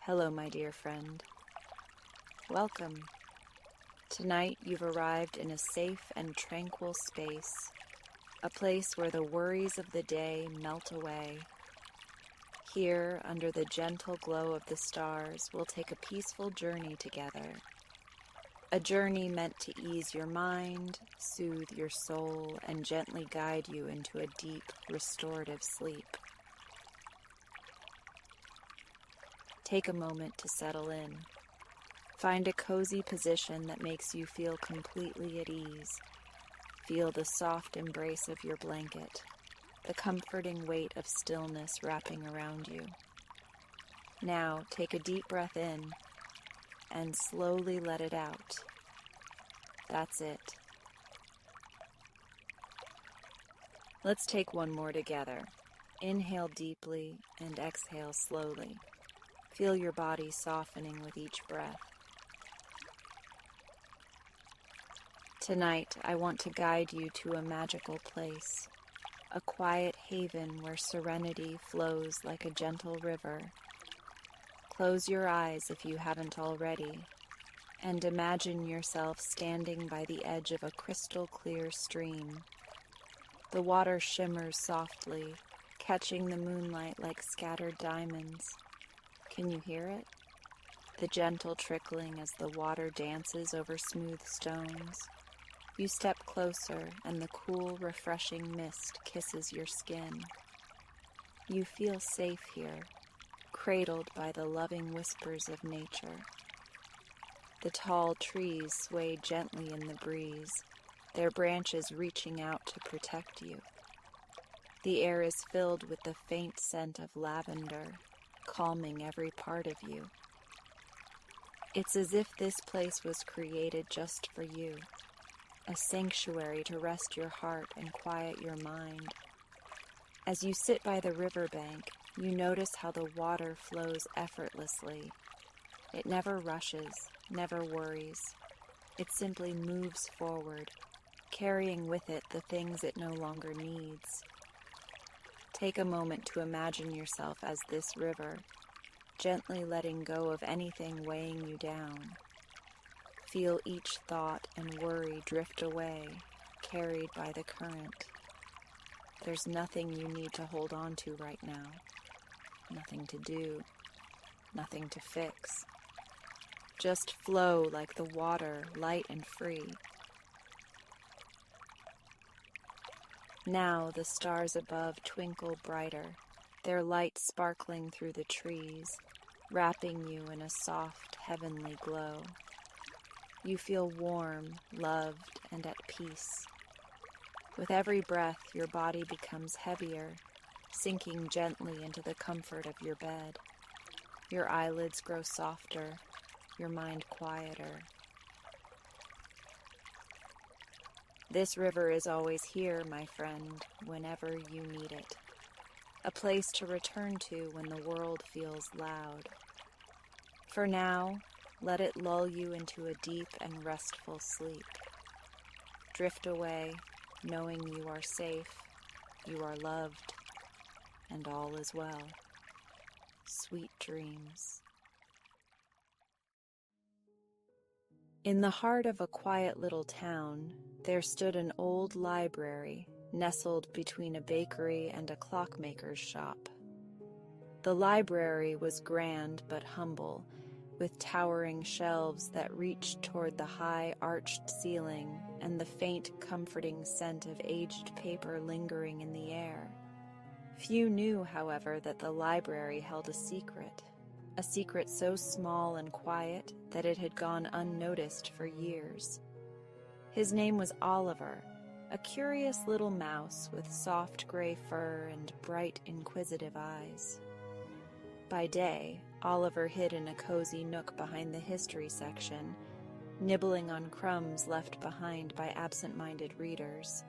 Hello, my dear friend. Welcome. Tonight you've arrived in a safe and tranquil space, a place where the worries of the day melt away. Here, under the gentle glow of the stars, we'll take a peaceful journey together. A journey meant to ease your mind, soothe your soul, and gently guide you into a deep, restorative sleep. Take a moment to settle in. Find a cozy position that makes you feel completely at ease. Feel the soft embrace of your blanket, the comforting weight of stillness wrapping around you. Now, take a deep breath in and slowly let it out. That's it. Let's take one more together. Inhale deeply and exhale slowly. Feel your body softening with each breath. Tonight, I want to guide you to a magical place, a quiet haven where serenity flows like a gentle river. Close your eyes if you haven't already, and imagine yourself standing by the edge of a crystal clear stream. The water shimmers softly, catching the moonlight like scattered diamonds. Can you hear it? The gentle trickling as the water dances over smooth stones. You step closer and the cool, refreshing mist kisses your skin. You feel safe here, cradled by the loving whispers of nature. The tall trees sway gently in the breeze, their branches reaching out to protect you. The air is filled with the faint scent of lavender, calming every part of you. It's as if this place was created just for you, a sanctuary to rest your heart and quiet your mind. As you sit by the riverbank, you notice how the water flows effortlessly. It never rushes, never worries. It simply moves forward, carrying with it the things it no longer needs. Take a moment to imagine yourself as this river, gently letting go of anything weighing you down. Feel each thought and worry drift away, carried by the current. There's nothing you need to hold on to right now, nothing to do, nothing to fix. Just flow like the water, light and free. Now the stars above twinkle brighter, their light sparkling through the trees, wrapping you in a soft, heavenly glow. You feel warm, loved, and at peace. With every breath, your body becomes heavier, sinking gently into the comfort of your bed. Your eyelids grow softer, your mind quieter. This river is always here, my friend, whenever you need it. A place to return to when the world feels loud. For now, let it lull you into a deep and restful sleep. Drift away, knowing you are safe, you are loved, and all is well. Sweet dreams. In the heart of a quiet little town, there stood an old library nestled between a bakery and a clockmaker's shop. The library was grand but humble, with towering shelves that reached toward the high arched ceiling and the faint, comforting scent of aged paper lingering in the air. Few knew, however, that the library held a secret so small and quiet that it had gone unnoticed for years. His name was Oliver, a curious little mouse with soft gray fur and bright, inquisitive eyes. By day, Oliver hid in a cozy nook behind the history section, nibbling on crumbs left behind by absent-minded readers.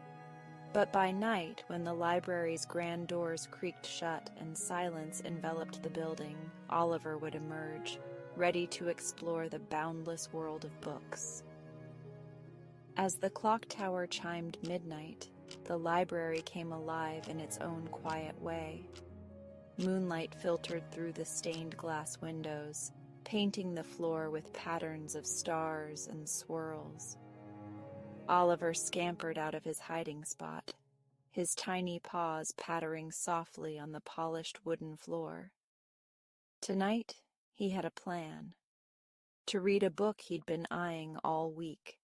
But by night, when the library's grand doors creaked shut and silence enveloped the building, Oliver would emerge, ready to explore the boundless world of books. As the clock tower chimed midnight, the library came alive in its own quiet way. Moonlight filtered through the stained glass windows, painting the floor with patterns of stars and swirls. Oliver scampered out of his hiding spot, his tiny paws pattering softly on the polished wooden floor. Tonight, he had a plan. To read a book he'd been eyeing all week,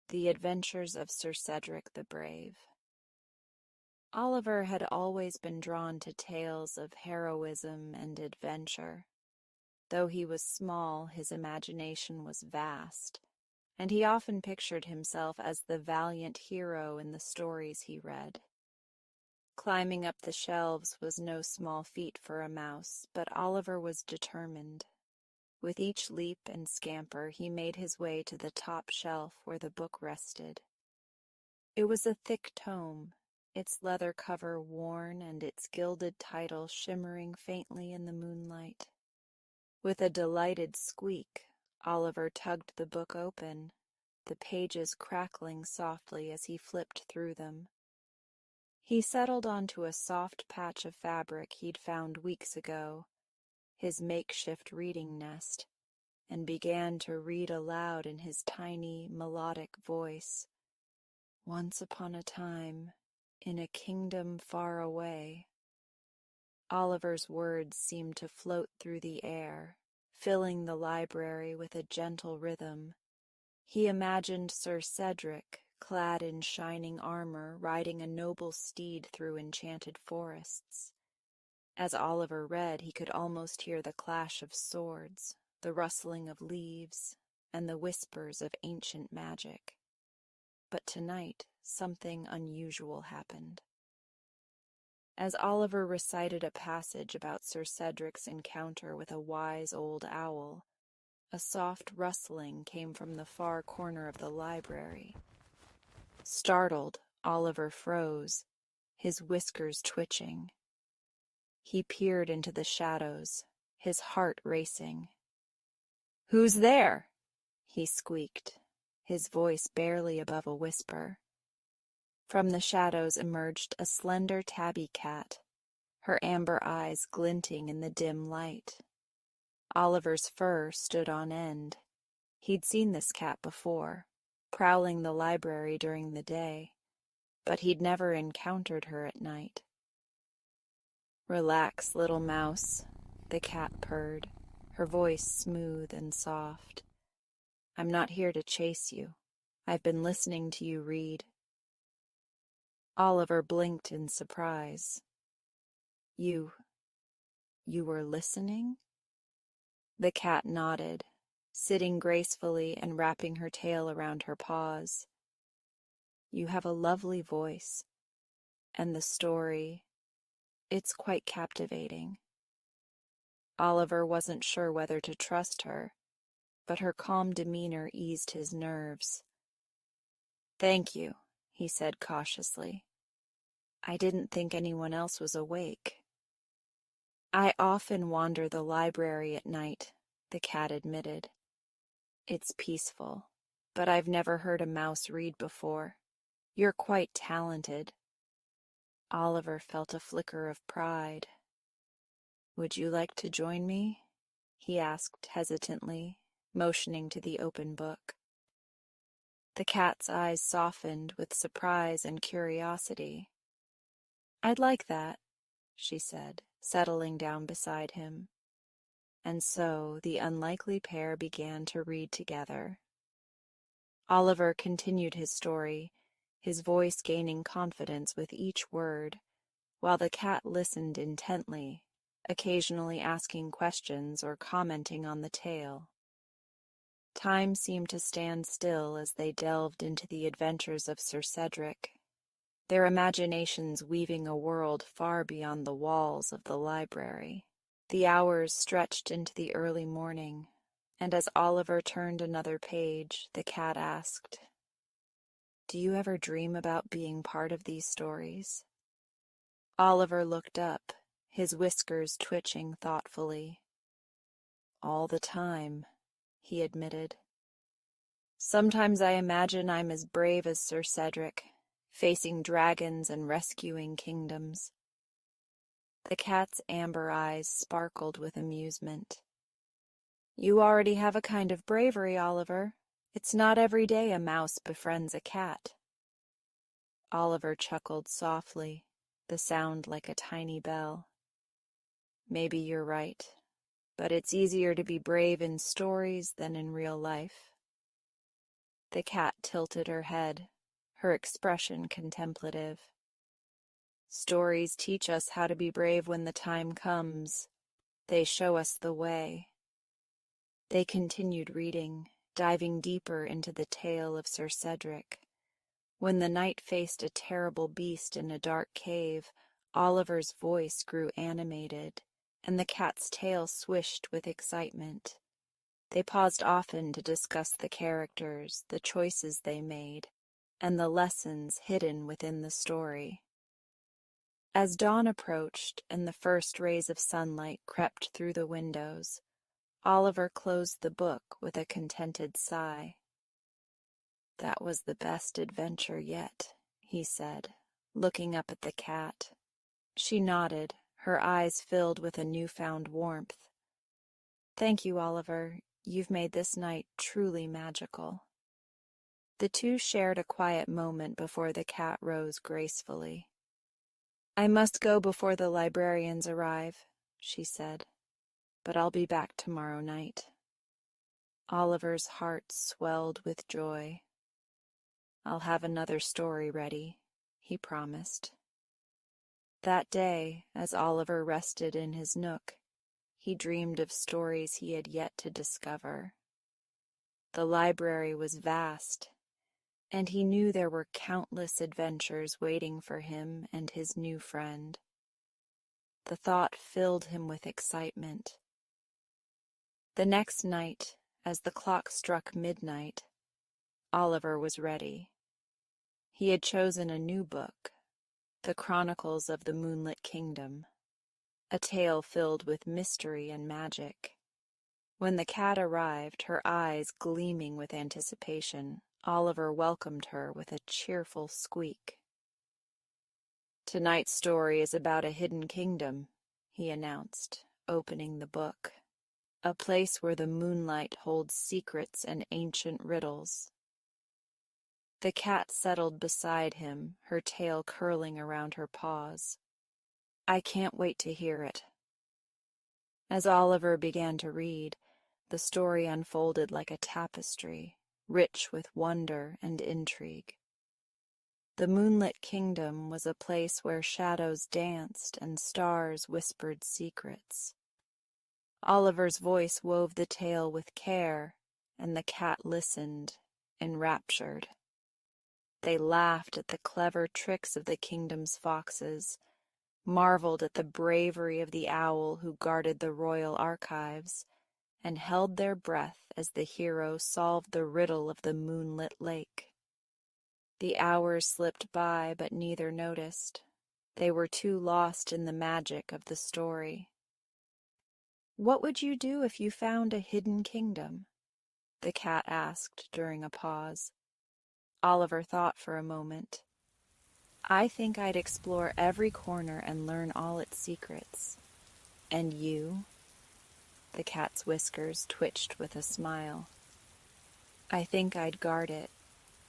The Adventures of Sir Cedric the Brave. Oliver had always been drawn to tales of heroism and adventure. Though he was small, his imagination was vast, and he often pictured himself as the valiant hero in the stories he read. Climbing up the shelves was no small feat for a mouse, but Oliver was determined. With each leap and scamper, he made his way to the top shelf where the book rested. It was a thick tome, its leather cover worn and its gilded title shimmering faintly in the moonlight. With a delighted squeak, Oliver tugged the book open, the pages crackling softly as he flipped through them. He settled onto a soft patch of fabric he'd found weeks ago, his makeshift reading nest, and began to read aloud in his tiny, melodic voice. Once upon a time, in a kingdom far away. Oliver's words seemed to float through the air, filling the library with a gentle rhythm. He imagined Sir Cedric, clad in shining armor, riding a noble steed through enchanted forests. As Oliver read, he could almost hear the clash of swords, the rustling of leaves, and the whispers of ancient magic. But tonight, something unusual happened. As Oliver recited a passage about Sir Cedric's encounter with a wise old owl, a soft rustling came from the far corner of the library. Startled, Oliver froze, his whiskers twitching. He peered into the shadows, his heart racing. "Who's there?" he squeaked, his voice barely above a whisper. From the shadows emerged a slender tabby cat, her amber eyes glinting in the dim light. Oliver's fur stood on end. He'd seen this cat before, prowling the library during the day, but he'd never encountered her at night. "Relax, little mouse," the cat purred, her voice smooth and soft. "I'm not here to chase you. I've been listening to you read." Oliver blinked in surprise. You were listening?" The cat nodded, sitting gracefully and wrapping her tail around her paws. "You have a lovely voice, and the story, it's quite captivating." Oliver wasn't sure whether to trust her, but her calm demeanor eased his nerves. "Thank you," he said cautiously. "I didn't think anyone else was awake." "I often wander the library at night," the cat admitted. "It's peaceful, but I've never heard a mouse read before. You're quite talented." Oliver felt a flicker of pride. "Would you like to join me?" he asked hesitantly, motioning to the open book. The cat's eyes softened with surprise and curiosity. "I'd like that," she said, settling down beside him. And so the unlikely pair began to read together. Oliver continued his story, his voice gaining confidence with each word, while the cat listened intently, occasionally asking questions or commenting on the tale. Time seemed to stand still as they delved into the adventures of Sir Cedric, their imaginations weaving a world far beyond the walls of the library. The hours stretched into the early morning, and as Oliver turned another page, the cat asked, "Do you ever dream about being part of these stories?" Oliver looked up, his whiskers twitching thoughtfully. "All the time," he admitted. "Sometimes I imagine I'm as brave as Sir Cedric, facing dragons and rescuing kingdoms." The cat's amber eyes sparkled with amusement. "You already have a kind of bravery, Oliver. It's not every day a mouse befriends a cat." Oliver chuckled softly, the sound like a tiny bell. "Maybe you're right, but it's easier to be brave in stories than in real life." The cat tilted her head, her expression contemplative. "Stories teach us how to be brave when the time comes. They show us the way." They continued reading, diving deeper into the tale of Sir Cedric. When the knight faced a terrible beast in a dark cave, Oliver's voice grew animated, and the cat's tail swished with excitement. They paused often to discuss the characters, the choices they made, and the lessons hidden within the story. As dawn approached and the first rays of sunlight crept through the windows, Oliver closed the book with a contented sigh. "That was the best adventure yet," he said, looking up at the cat. She nodded, her eyes filled with a newfound warmth. "Thank you, Oliver. You've made this night truly magical." The two shared a quiet moment before the cat rose gracefully. "I must go before the librarians arrive," she said, "but I'll be back tomorrow night." Oliver's heart swelled with joy. "I'll have another story ready," he promised. That day, as Oliver rested in his nook, he dreamed of stories he had yet to discover. The library was vast, and he knew there were countless adventures waiting for him and his new friend. The thought filled him with excitement. The next night, as the clock struck midnight, Oliver was ready. He had chosen a new book, The Chronicles of the Moonlit Kingdom, a tale filled with mystery and magic. When the cat arrived, her eyes gleaming with anticipation, Oliver welcomed her with a cheerful squeak. "Tonight's story is about a hidden kingdom," he announced, opening the book. "A place where the moonlight holds secrets and ancient riddles." The cat settled beside him, her tail curling around her paws. "I can't wait to hear it." As Oliver began to read, the story unfolded like a tapestry, rich with wonder and intrigue. The moonlit kingdom was a place where shadows danced and stars whispered secrets. Oliver's voice wove the tale with care, and the cat listened, enraptured. They laughed at the clever tricks of the kingdom's foxes, marveled at the bravery of the owl who guarded the royal archives, and held their breath as the hero solved the riddle of the moonlit lake. The hours slipped by, but neither noticed. They were too lost in the magic of the story. "What would you do if you found a hidden kingdom?" the cat asked during a pause. Oliver thought for a moment. "I think I'd explore every corner and learn all its secrets." "And you?" The cat's whiskers twitched with a smile. "I think I'd guard it,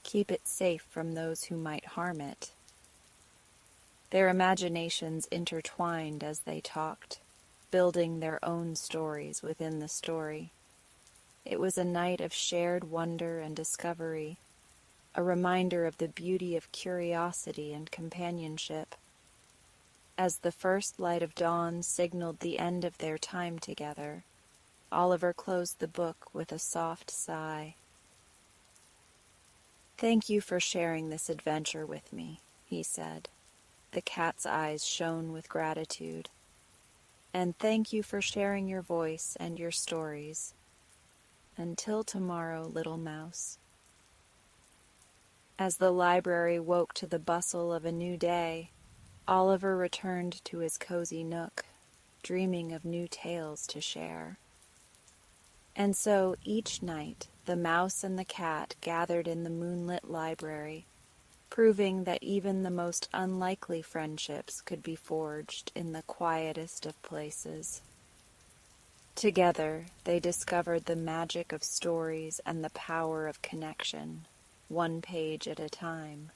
keep it safe from those who might harm it." Their imaginations intertwined as they talked, building their own stories within the story. It was a night of shared wonder and discovery, a reminder of the beauty of curiosity and companionship. As the first light of dawn signaled the end of their time together, Oliver closed the book with a soft sigh. "Thank you for sharing this adventure with me," he said. The cat's eyes shone with gratitude. "And thank you for sharing your voice and your stories. Until tomorrow, little mouse." As the library woke to the bustle of a new day, Oliver returned to his cozy nook, dreaming of new tales to share. And so each night the mouse and the cat gathered in the moonlit library, proving that even the most unlikely friendships could be forged in the quietest of places. Together, they discovered the magic of stories and the power of connection, one page at a time.